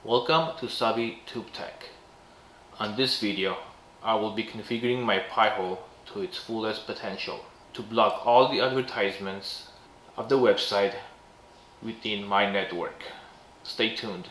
Welcome to Savvy Tube Tech. On this video, I will be configuring my PiHole to its fullest potential to block all the advertisements of the website within my network. Stay tuned.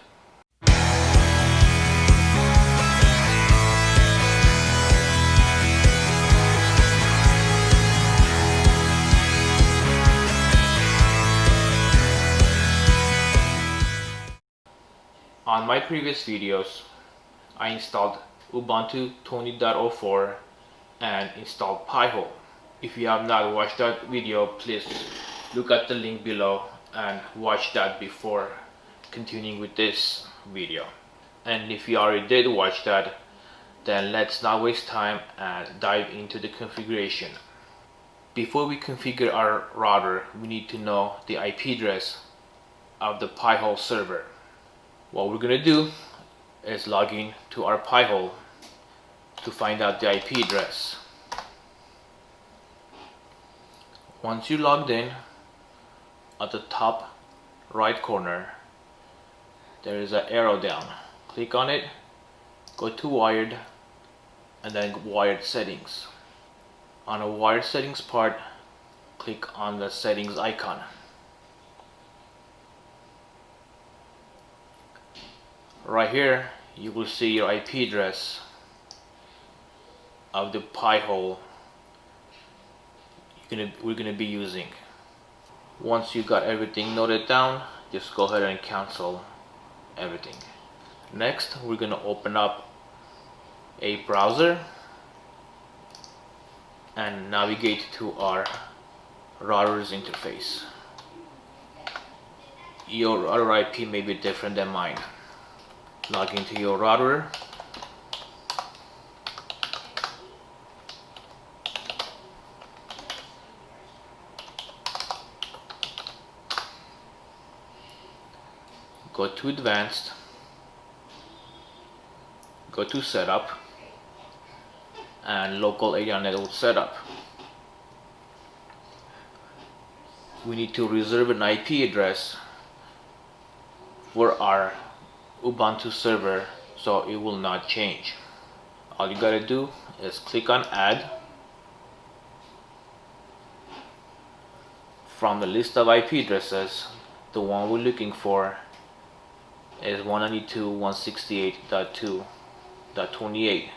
On my previous videos, I installed Ubuntu 20.04 and installed PiHole. If you have not watched that video, please look at the link below and watch that before continuing with this video. And if you already did watch that, then let's not waste time and dive into the configuration. Before we configure our router, we need to know the IP address of the PiHole server. What we're going to do is log in to our PiHole to find out the IP address. Once you're logged in, at the top right corner there is an arrow down. Click on it, go to wired, and then wired settings. On a wired settings part, click on the settings icon. Right here you will see your IP address of the PiHole we're gonna be using. Once you got everything noted down, just go ahead and cancel everything. Next, we're gonna open up a browser and navigate to our router's interface. Your router IP may be different than mine. Log into your router. Go to advanced. Go to setup and local area network setup. We need to reserve an IP address for our Ubuntu server so it will not change. All you gotta do is click on add. From the list of IP addresses, the one we're looking for is 192.168.2.28.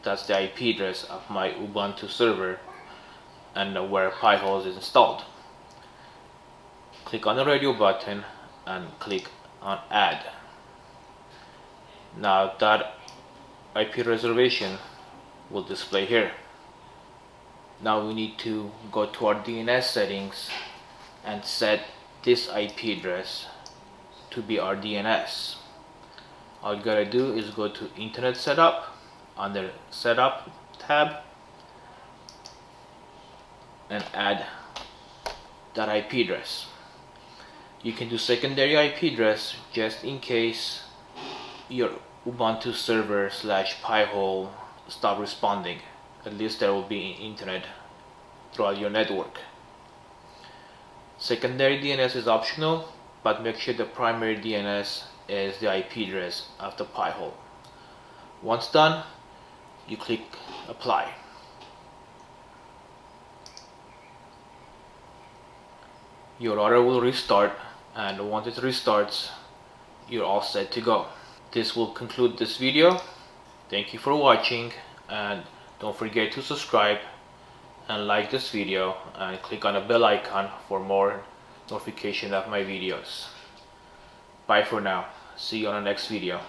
That's the IP address of my Ubuntu server and where PiHole is installed. Click on the radio button and click on add. Now that IP reservation will display here. Now we need to go to our DNS settings and set this IP address to be our DNS. All you gotta do is go to Internet Setup under Setup tab and add that IP address. You can do secondary IP address just in case your Ubuntu server / PiHole stop responding. At least there will be internet throughout your network. Secondary DNS is optional, but make sure the primary DNS is the IP address of the PiHole. Once done, you click apply. Your router will restart, and once it restarts, you're all set to go. This will conclude this video. Thank you for watching, and don't forget to subscribe and like this video and click on the bell icon for more notification of my videos. Bye for now. See you on the next video.